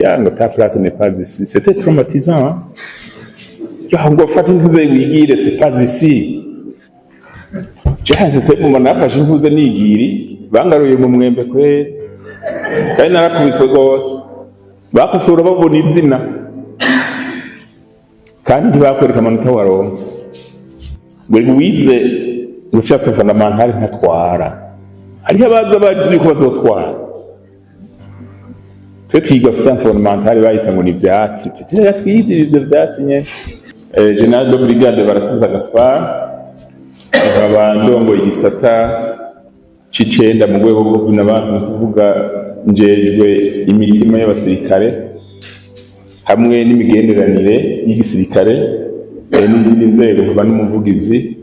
Ngo ta place n'est pas ici. C'était traumatisant. Hein? Ngo fata impuze wigire c'est pas ici. C'était mu nafashe impuze nigiri bangaruye mu mwembe kwe. Kandi narakubiswe gose. Bakosora babona izina. Kandi ntibakwereka amanota waronse. Ngo wize ngo science fondamentale ntatwara. Hariho abaza bagize yuko bazotwara. Twe twiga science fondamentale bayita ngo ni ivyatsi. Tutera twize ivyo vyatsi nyene. General de brigade Baratuza Gaspard abandongo igisata c'icenda mu rwego rwo kunabaza no kuvuga njejwe imitima y'abasirikare hamwe n'imigenderanire y'igisirikare n'izindi nzego kuva n'umuvugizi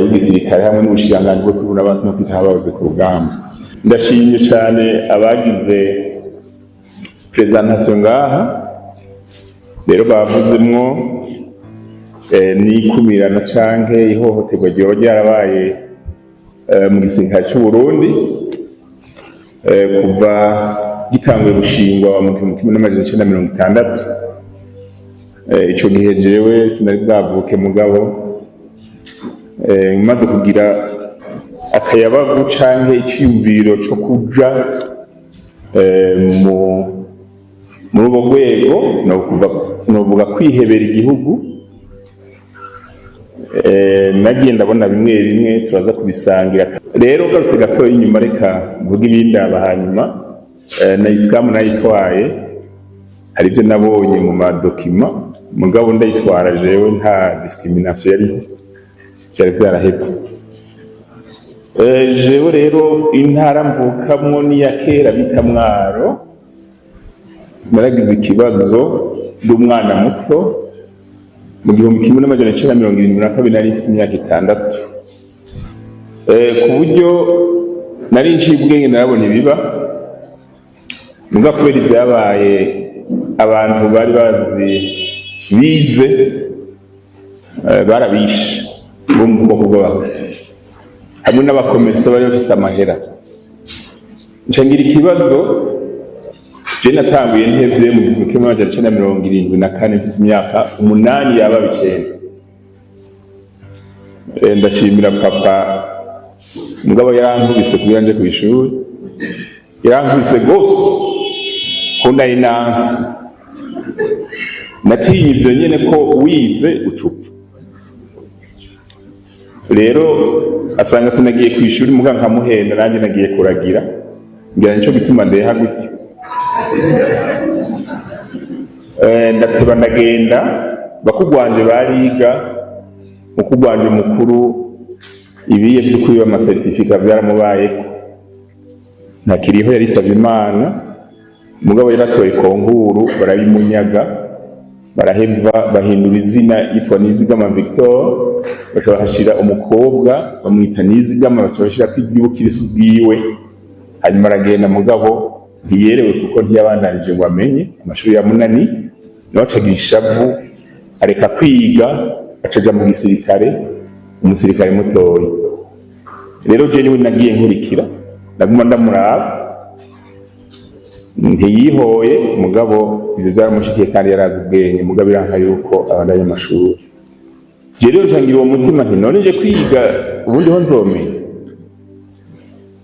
w'igisirikare hamwe n'ubushikiranganji bwo kunabaza no kwitaho abahoze ku rugamba. Ndashimye cyane abagize presentation ngaha rero bavuzemwo n'ikumirana canke ihohoterwa ryoba ryarabaye mu gisirikare cy'u Burundi kuva gitanguye gushingwa mu 1960. Ico gihe jewe sinari bwavuke mugabo maze kugira akayabagu canke iciyumviro co kuja muri ubwo rwego novuga kwihebera igihugu. Nagiye ndabona bimwe bimwe turaza kubisangira. Rero garutse gato inyuma reka mvuga ibindi hanyuma na isikamu nayitwaye hari ibyo nabonye mu madokima mugabo ndayitwara jewe nta discrimination yariho cyari byarahetse. Jewe rero intara mvukamwo ni ya kera bita Mwaro. Naragize ikibazo n'umwana muto mu 1972 nari mfite imyaka 6. Ku buryo nari nciye ubwenge narabona ibiba muga kubera ivyabaye abantu bari bazi bize barabishe bo mu bwoko bwabo hamwe n'abakomersa bari bafise amahera. Ncangira ikibazo je natanguye ntevye mu 1974 mfise imyaka 8 yaba 9. Ndashimira papa mugabo yarankubise kugira nje kw'ishuri, yarankubise gose ko nari nansi. Natinye ivyo nyene ko wize ucupfa. Rero asanga sinagiye kw'ishuri muga nkamuhenda nanje nagiye kuragira ngira nico bituma ndeha gutyo. Ndateba ndagenda bakugwanje bariga mukugwanje mukuru ibiye by'ukuri ama certificate byaramubayeko ntakiriho yaritavye Imana mugabo yaratoye konkuru barabimunyaga baraheva bahindura izina yitwa Nizigama Victor bakabashira umukobwa bamwita Nizigama bakabashira kw'ibyubukirisu bwiwe hanyuma aragenda mugabo ntiyerewe kuko ntiyabandanije ngo amenye amashuri ya munani nacagira ishavu areka kwiga acaja mu gisirikare umusirikare mutoyi. Rero je niwe nagiye nkurikira ndaguma ndamuraba ntiyihoye mugabo ibyo byaramushikiye kandi yarazi ubwenge mugabo iranka yuko abandanya amashuri. Je rero ntangira uwo mutima nti none nje kwiga ubundi ho nzomenya.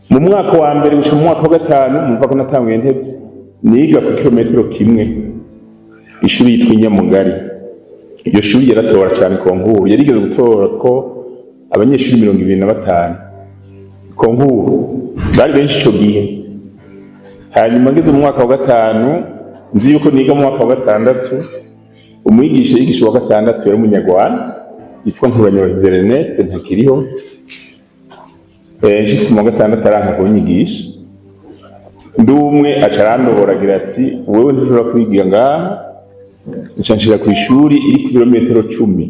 Mu mwaka wa mbere gushika mu mwaka wa 5 mumva ko natanguye ntevye niga ku kilometero kimwe ishuri yitwa Nyamugari. Iyo shuri yaratora cyane konkuru yarigeze gutora ko abanyeshuri 25 konkuru bari benshi ico gihe. Hanyuma ngeze mu mwaka wa 5 nzi yuko niga mu mwaka wa 6 umwigisha yigisha wa 6 yari umunyarwanda yitwa Nkuranyozi Ernest ntakiriho. Nshitse mu 6 aranka kunyigisha ndumwe acarandoboragira ati wewe ntushobora kwiga ngaha ncanshira ku ishuri iri ku kilometero 10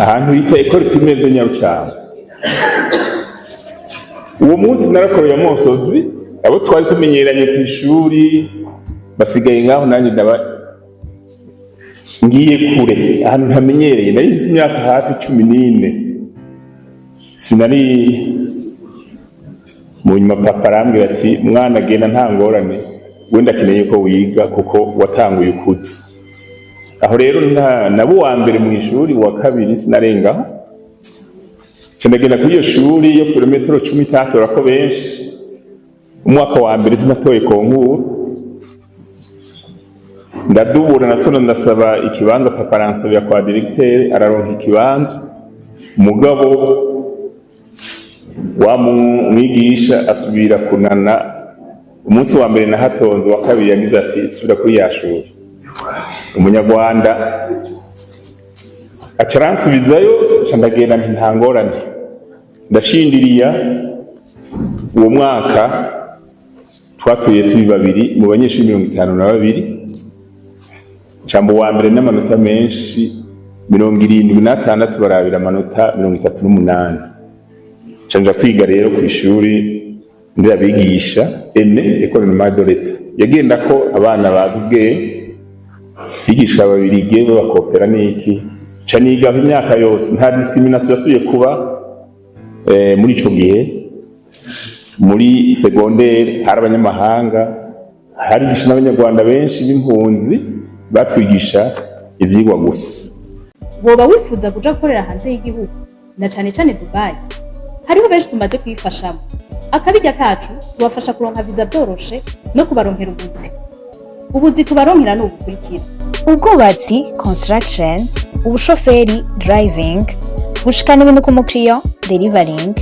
ahantu yita Ecole Primaire de Nyarucanga. Uwo munsi narakoreye amosozi abo twari tumenyeranye ku ishuri basigaye ngaho nanjye ndaba ngiye kure ahantu ntamenyereye nari mfite imyaka hafi 14. Sinari mu nyuma papa arambwira ati mwana genda nta ngorane wenda akeneye ko wiga kuko watanguye ukuze. Aho rero nabo wa mbere mu ishuri, wa kabiri sinarengaho, ndagenda kuri iyo shuri yo kilometero 13 urako benshi. Umwaka wa mbere sinatoye konkuru, ndadubura nasona ndasaba ikibanza, papa aransabira kwa directeur, araronka ikibanza. Mugabo wa mwigisha asubira kunana, umunsi wa mbere nahatonze, wa kabiri yagize ati subira kuri ya shuri. Umunyarwanda acaransubizayo, ndagenda ntangorane, ndashindiriya. Uwo mwaka twatuye turi babiri mu banyeshuri 52, cambo wa mbere n'amanota menshi 76, barabira amanota 38. Canja kwiga rero ku ishuri ndirabigisha Ecole Normale de l'État, yagenda ko abana bazi ubwenge, higisha ababirige bakopera n'iki. Caniga imyaka yose, nta discrimination yasuye kuba muri ico gihe. Muri secondaire hari abanyamahanga, harigisha n'abanyarwanda benshi b'impunzi, batwigisha ivyigwa gusa. Woba wifuza kuja gukorera hanze y'igihugu, na cane cane Dubai? Hariho benshi tumaze kwifashamo. Akabirya kacu tubafasha kuronka visa vyoroshe no kubaronkera ubuzi tubaronkera n'ubukurikira: ubwubatsi construction, ubushoferi driving, gushikana ibintu ku mukiriya delivering,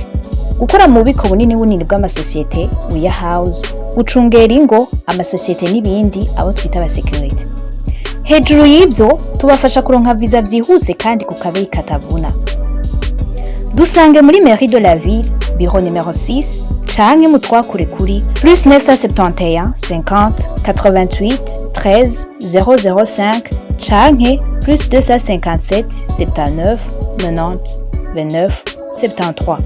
gukora mu bubiko bunini bw'amasosiyete warehouse, gucungera ingo, amasosiyete n'ibindi, abo twita aba security. Hejuru y'ibyo tubafasha kuronka visa byihuse kandi ku kabiri katavuna. Dusange muri Mairie de la Ville, bureau numéro 6, canke mutwakure kuri +971 50 88 13 005 canke +257 79 90 29 73.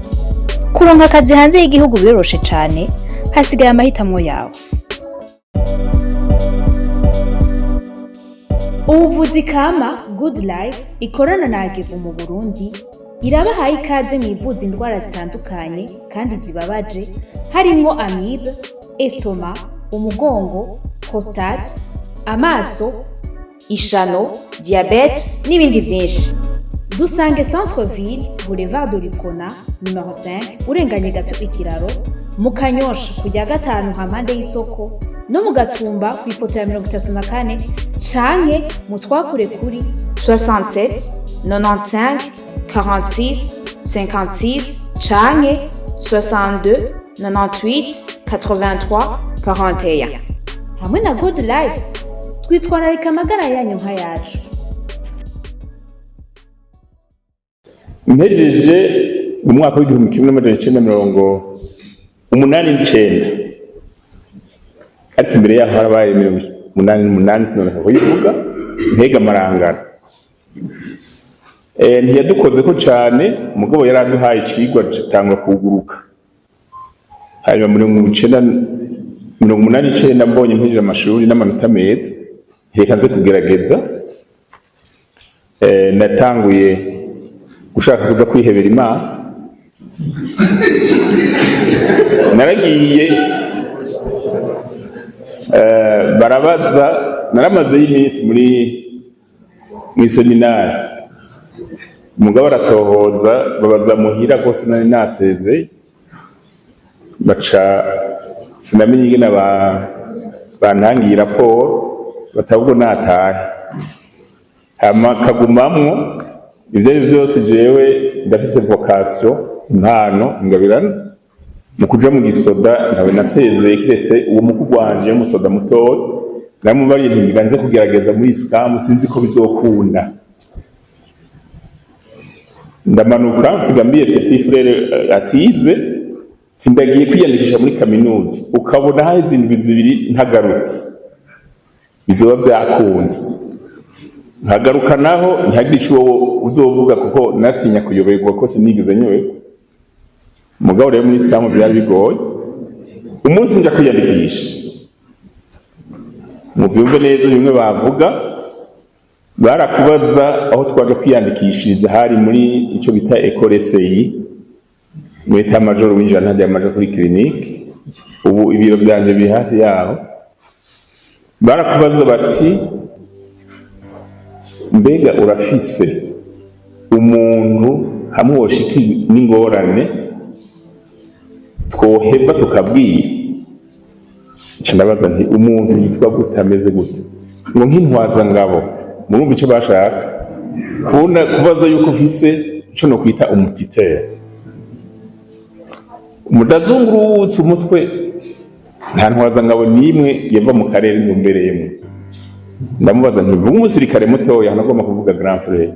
Kuronka akazi hanze y'igihugu biroroshe cane, hasigaye amahitamo yawe. Ubuvuzi kama Good Life ikorana na Agevu mu Burundi irabahaye ikaze mu ivuza indwara zitandukanye kandi zibabaje, harimo amibe, estoma, umugongo, prostate, amaso, ishano, diabete n'ibindi byinshi. Dusange Centre Ville, Boulevard de l'Icona, numéro 5, urenganye gato ikiraro, mu Kanyosha kujya gatanu hampande y'isoko, no mu Gatumba ku ipoto ya 34, canke mutwakure kuri 67 95 46 56 canke 62 98 83 41. Hamwe na Good Life twitwararika amagara yanyu nka yacu. Mpejeje mu mwaka w'1989, ariko imbere yaho harabaye 88 sinoneka kuyivuga, ntega amarangara. Ntiyadukoze ko cane, umugabo yaraduhaye icigwa gitangwa kuguruka. Hanyuma muri 1989 mbonye mpejeje amashuri n'amanota meza, reka nze kugerageza. Natanguye gushaka kuja kwihebera Imana. Naragiye barabaza, naramaze y'iminsi muri seminari. Umugabo aratohoza, babaza muhira ko sinari naseze, baca sinamenye ingene bantangiye raporo, batabwo natahe. Hama kagumamwo, ivyo byose jewe ndafise vocation, impano, ingabirano mu kuja mu gisoda. Ntawe nasezeye kiretse uwo mukuru wanje musoda mutoya, namubariye nti ngiganze kugerageza muri SCAM, sinzi ko bizokunda. Ndamanuka nsigambiye petit frère atize, sindagiye kwiyandikisha muri kaminuza, ukabona haze indwi zibiri ntagarutse, bizoba vyakunze. Nkagaruka naho ntihagire ico uzovuga kuko natinya kuyoberwa ko sinigeze nyoberwa. Mugabo rero muri SCAM byari bigoye. Umunsi nja kwiyandikisha, mu byumve neza bimwe bavuga, barakubaza aho twaje kwiyandikishiriza, hari muri ico bita Ecole SEI, mwita major winjira ntajya amaje kuri clinique. Ubu ibiro byanje biri hafi yaho. barakubaza bati mbega urafise umuntu hamwe woshika n'ingorane twoheba tukabwira? Nca ndabaza nti umuntu yitwa gute, ameze gute? ngo nk'intwaza ngabo. Murumva icyo bashaka kubaza yuko ufise ico no kwita umutitere, umudazungurutse umutwe. Nta ntwaza ngabo nimwe yava mu karere mbereyemo. Ndamubaza nti vuga umusirikare mutoya hanagomba kuvuga grand frère.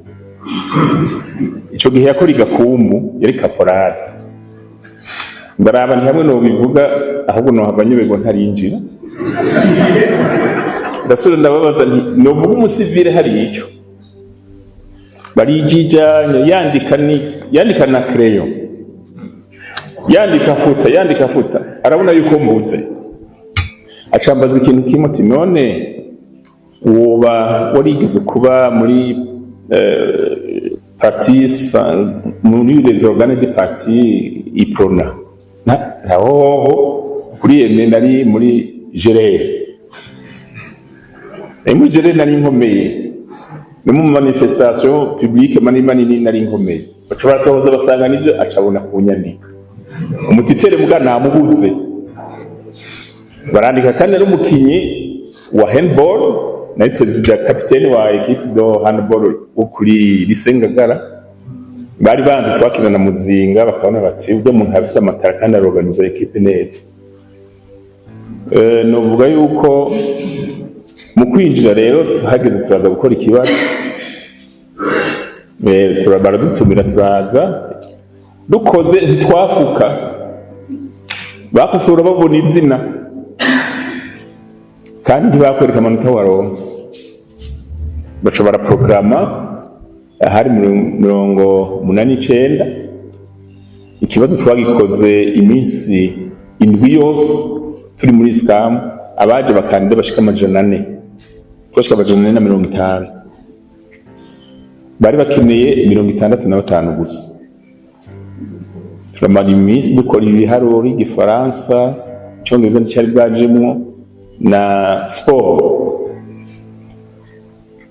Ico gihe yakora igakumbu yari caporal. Ndaraba nti hamwe no bivuga ahubwo no havanyubego ntarinjira. Ndasubira ndababaza nti no vuga umusivile hari ico. Barijijanya yandika na crayon. Yandika futa. Arabona yuko mbuze. Acambaza ikintu kimwe ati none woba warigeze kuba muri partis muri les organes de parti iprona? Naho kuri yeme nari muri gerere. Muri gerere nari nkomeye. No mu manifestation publique manini nari nkomeye. Bacobora kubaza basanga nibyo acabona kunyandika. Umutitere muga namubuze. Barandika kandi ari umukinyi wa handball na president capitaine wa equipe do handball ukuri Lisengagara. Bari banze swakina na Muzinga bakabona bati ubwo umuntu afise amatara kandi aroganiza equipe neza. Novuga yuko mu kwinjira rero tuhageze turaza gukora ikibazo. Turabara dutumira turaza dukoze ntitwafuka. Bakosora babona izina kandi ntibakwereka amanota waronse. Baca baraprograma hari 89. Ikibazo twagikoze iminsi indwi yose turi muri scam. Abaje bakandida bashika 400, twashika 450. Bari bakeneye 65 gusa. Turamara iminsi dukora ibiharuro, igifaransa, icongereza n'icyari bwajemwo na sport.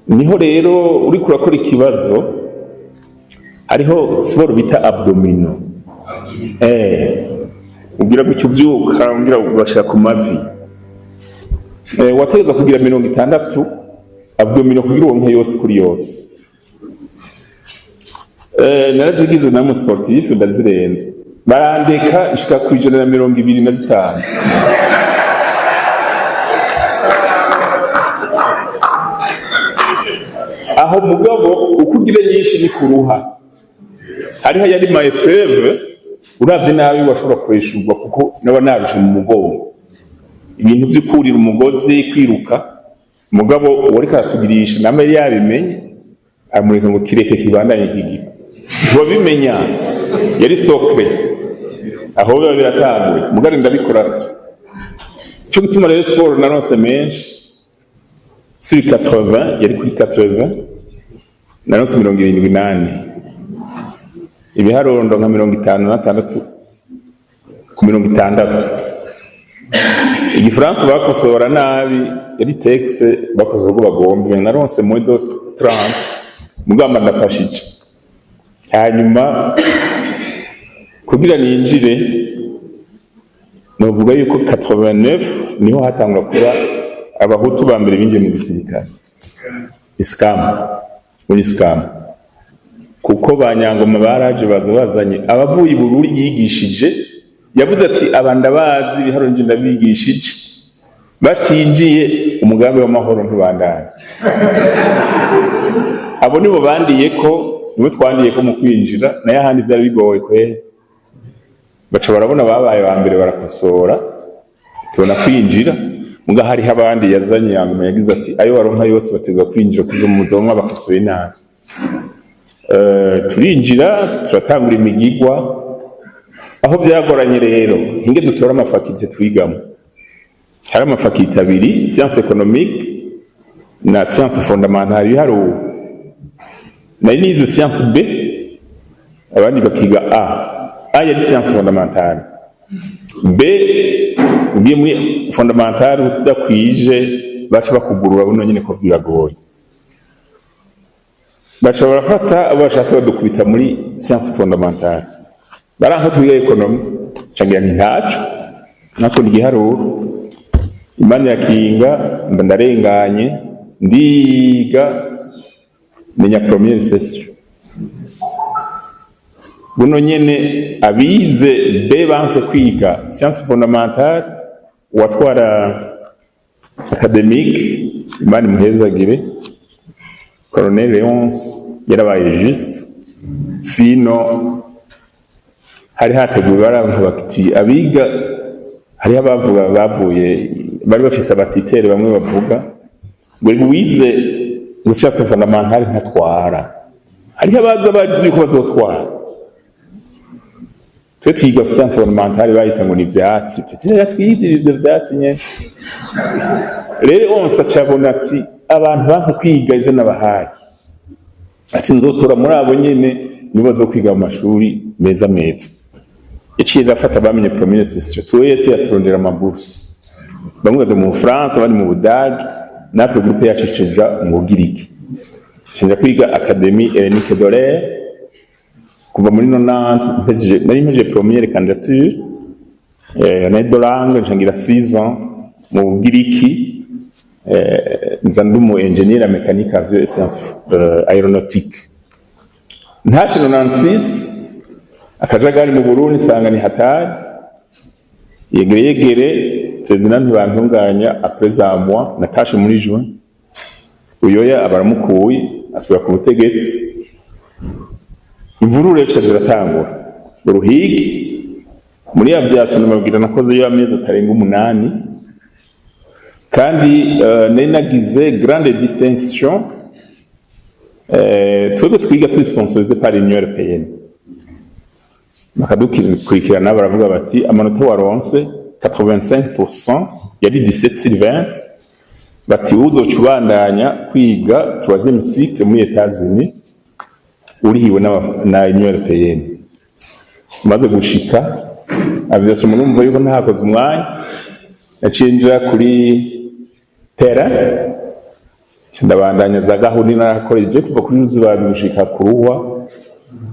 Niho rero uri kurakora ikibazo hariho sport bita abdomino. Ugira gucyo byuka, ugira ubashaka ku mavi. Wategeza kugira 60 abdomino kugira uwo yose kuri yose. Narazigize na mu sportif ndazirenze. Barandeka ishika ku 125. Aho mugabo ukugira nyinshi ni kuruha. Hariho yari ma épreuve uravye nabi washobora kweshurwa kuko naba nabije mu mugongo. Ibintu by'ukurira umugozi kwiruka mugabo wari karatugirisha namwe yabimenye amureka ngo kireke kibandanye kigira. Wabimenya yari sokre aho biba biratanguye mugari ndabikora. Cyo gutuma rero sport naronse menshi sur 80 yari kuri 80 naronse 78. Ibiharondo nka 56 ku 60. Igifaransa bakosora nabi yari texte bakosora ubwo bagombe naronse modo 30 mugamba ndapashije. Hanyuma kugira ninjire novuga yuko 89 niho hatangwa kuba abahutu ba mbere binjiye mu gisirikare scam kuko banyangoma baraje bazanye abavuye i Bururi yigishije yavuze ati abanda bazi biharo nje ndabigishije batinjiye umugambi w'amahoro ntubandanye. Abo nibo bandiye ko niwe twandiye ko mu kwinjira naye ahandi byari bigoye kwe. Baca barabona babaye ba mbere barakosora tubona kwinjira muga hari abandi yazanye yangoma yagize ati ayo waronka yose bateza kwinjira kuzo muzo bamwe bakosoye nabi. Turinjira turatangura imigigwa aho byagoranye rero hinge dutora amafakite twigamo. Hari amafakite abiri, science économique na science fondamentale biharuwe. Nari nize science B abandi bakiga A yari science fondamentale. B ugiye muri fondamentale udakwije baca bakugurura buno nyene ko biragoye baca barafata abo bashatse badukubita muri science fondamentale baranka twiga economy cangira ntaco nako n'igiharuro imana yakinga ndarenganye ndiga menya première session buno nyene abize be banse kwiga science fondamentale watwara académique imana muhezagire Colonel Léonce yarabaye juste sino hari hateguwe baranka bakiti abiga hari abavuga bavuye bari bafise abatitere bamwe bavuga ngo wize ngo science fondamentale ntatwara hari abaza bazi yuko bazotwara twe twiga science fondamentale bayita ngo ni ivyatsi tutira twize ibyo vyatsi nyene rero onse acabona ati abantu bazi kwiga ivyo nabahaye ati nzotora muri abo nyene nibo bazokwiga mu mashuri meza iciye rafata bamenye première session twese yaturondera amabursi bamwe baza mu France bari mu Budagi natwe groupe yacu cija mu Bugiriki cija kwiga Académie Hellenique de l'Air kuva muri 90 nari mpeje première candidature année de langue njangira 6 ans mu Bugiriki nza ndumu ingénieur mécanique avion et sciences aéronautique ntashe 96 akajagari mu Burundi sanga ni hatari yegere president ntibantunganya apreza moi natashe muri juin uyoya abaramukuye asubira ku butegetsi imvururu yacu ziratangura uruhigi muri aviation mabwira nakoze yo amezi atarenga 8 kandi nari nagize grande distinction twebwe twiga turi sponsorisé par l'Union européenne bakadukurikirana baravuga bati amanota waronse 85% yari 17 sur 20 bati uzoca ubandanya kwiga 3e cycle muri États-Unis urihiwe na Union européenne maze gushika aviation murumva yuko ntakoze umwanya nacinjira kuri terrain ndabandanya za gahunda narakoreje kuva kuri Ruzibazi gushika kuruhwa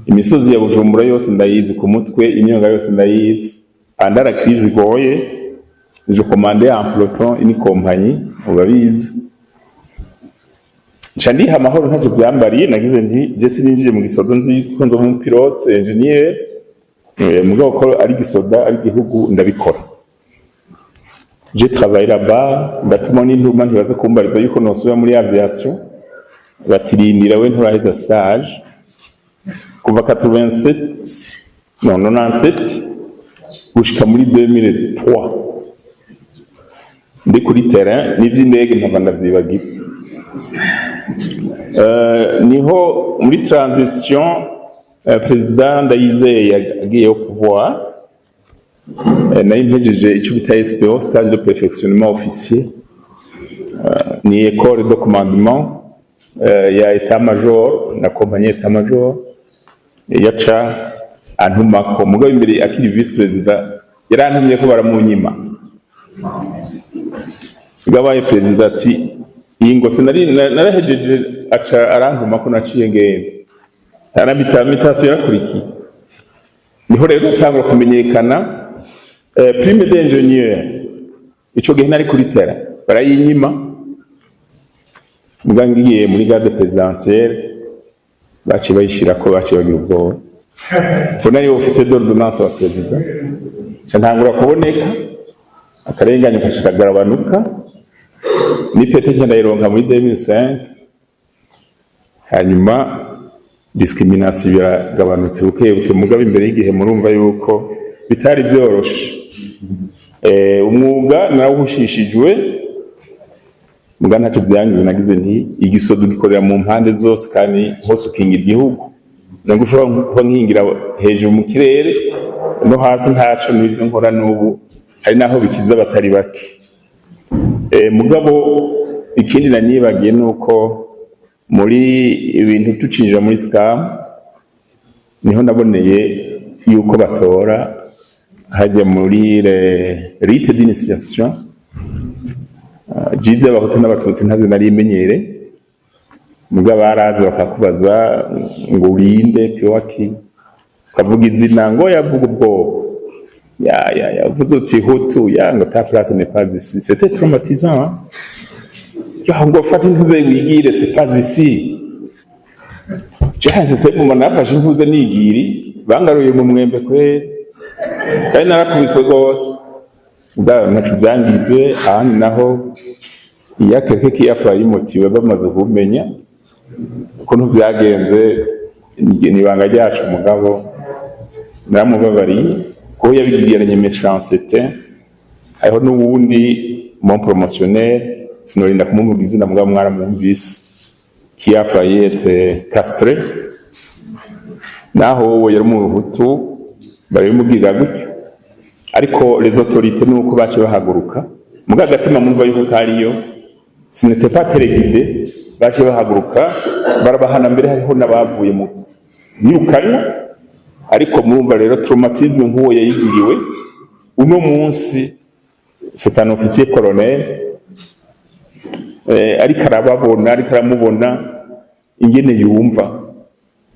imisozi ya Bujumbura yose ndayizi ku mutwe imyonga yose ndayizi andara crise goye je commandais en peloton une compagnie ubabizi Chandi hamahoro ntacyo byambariye nagize nti je sininjije mu gisoda nzi ko nzo mu pilote engineer mugabo ko ari gisoda ari gihugu ndabikora je travaille là-bas ndatuma n'intuma ntibaze kumbariza yuko nosubira muri aviation batirindira we nturaheza stage kuva 97 non 97 gushika muri 2003 ndi kuri terrain n'ivy'indege mpava ndavyibagira niho muri transition president Ndayizeye yagiye au pouvoir nari mpejeje icyo bita SPO stage de perfectionnement officier ni école de commandement ya état-major na compagnie état-major yaca antumako mugabo imbere akiri vice president yarantumye ko baramunyima gabaye president ati ingo sinari narahejeje aca arantumako naciye ngende tarabitamitation yakuriki niho rero tangwa kumenyekana prime d'ingénieur ico gihe nari kuri terrain barayinyima mugangiye muri garde présidentielle baci bayishira ko baci bagira ubwoba ko nari officier d'ordonnance wa president cyantangura kuboneka akarenganyo kashikagarabanuka ni pete cyenda ironka muri 2005 hanyuma discrimination yaragabanutse bukebuke mugabo imbere y'igihe murumva yuko bitari byoroshe umwuga narawushishijwe muga ntacyo byangize nagize nti igisodo gikorera mu mpande zose kandi hose ukingira igihugu nagushobora kuba nkingira hejuru mu kirere no hasi ntaco n'ivyo nkora n'ubu hari naho bikiza batari bake mugabo ikindi nanibagiye nuko muri ibintu tucinjira muri scam niho naboneye yuko batora hajya muri rite d'initiation jide abahutu n'abatutsi ntavyo nari imenyere muga barazi bakakubaza ngo urinde piwaki ukavuga izina ngo yavuga ubwoko yavuze uti hutu ngo ta place n'est pas ici, c'était traumatisant ngo fata imvuze wigire c'est pas ici. C'était mu nafashe imvuze nigiri bangaruye mu mwembe kwere kandi narakubise gose nacu byangize ahandi naho iyakeke kiyafaye motiwe bamaze kumenya ukuntu byagenze nibanga ryacu mugabo naramubabariye ko yabigiranye méchanceté. Hariho n'uwundi mon promotionnaire sinorinda kumuvuga izina mugabo mwaramwumvise kiyafaye ete Castre naho yari mu Hutu bari mubwira gutyo ariko les autorités nuko bace bahaguruka muga gatima mumva yuko kariyo ce n'était pas téléguidé bace bahaguruka barabahana mbere hariho nabavuye mu nyukanya ariko murumva rero traumatisme nk'uwo yayigiriwe uno munsi c'est un officier colonel ariko arababona ariko aramubona ingene yumva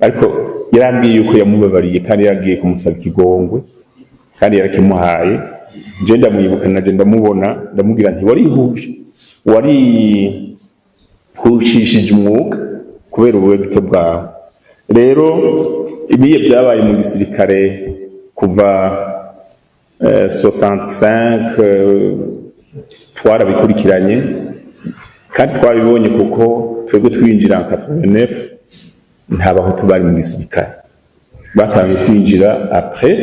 ariko yarambwiye yuko yamubabariye kandi yaragiye kumusaba ikigongwe kandi yarakimuhaye je ndamwibuka naje ndamubona ndamubwira nti wari hushishije umwuka kubera ubwegito bwawe. Rero ibiye byabaye mu gisirikare kuva 65 twarabikurikiranye kandi twabibonye kuko twebwe twinjira 89 nta bahutu bari mu gisirikare batangiye kwinjira après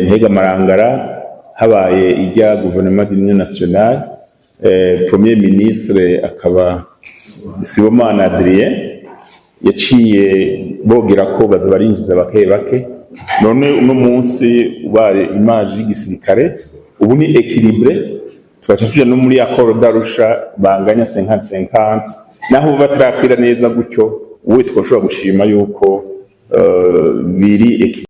Ntega Marangara habaye ijya gouvernement d'union nationale premier ministre akaba Sibomana Adrien yaciye bogera ko baza barinjiza bake none uno munsi ubaye image y'igisirikare ubu ni équilibré twacashije no muri accord d'Arusha banganya 50-50 naho batarakwira neza gutyo uwe twoshobora gushima yuko biri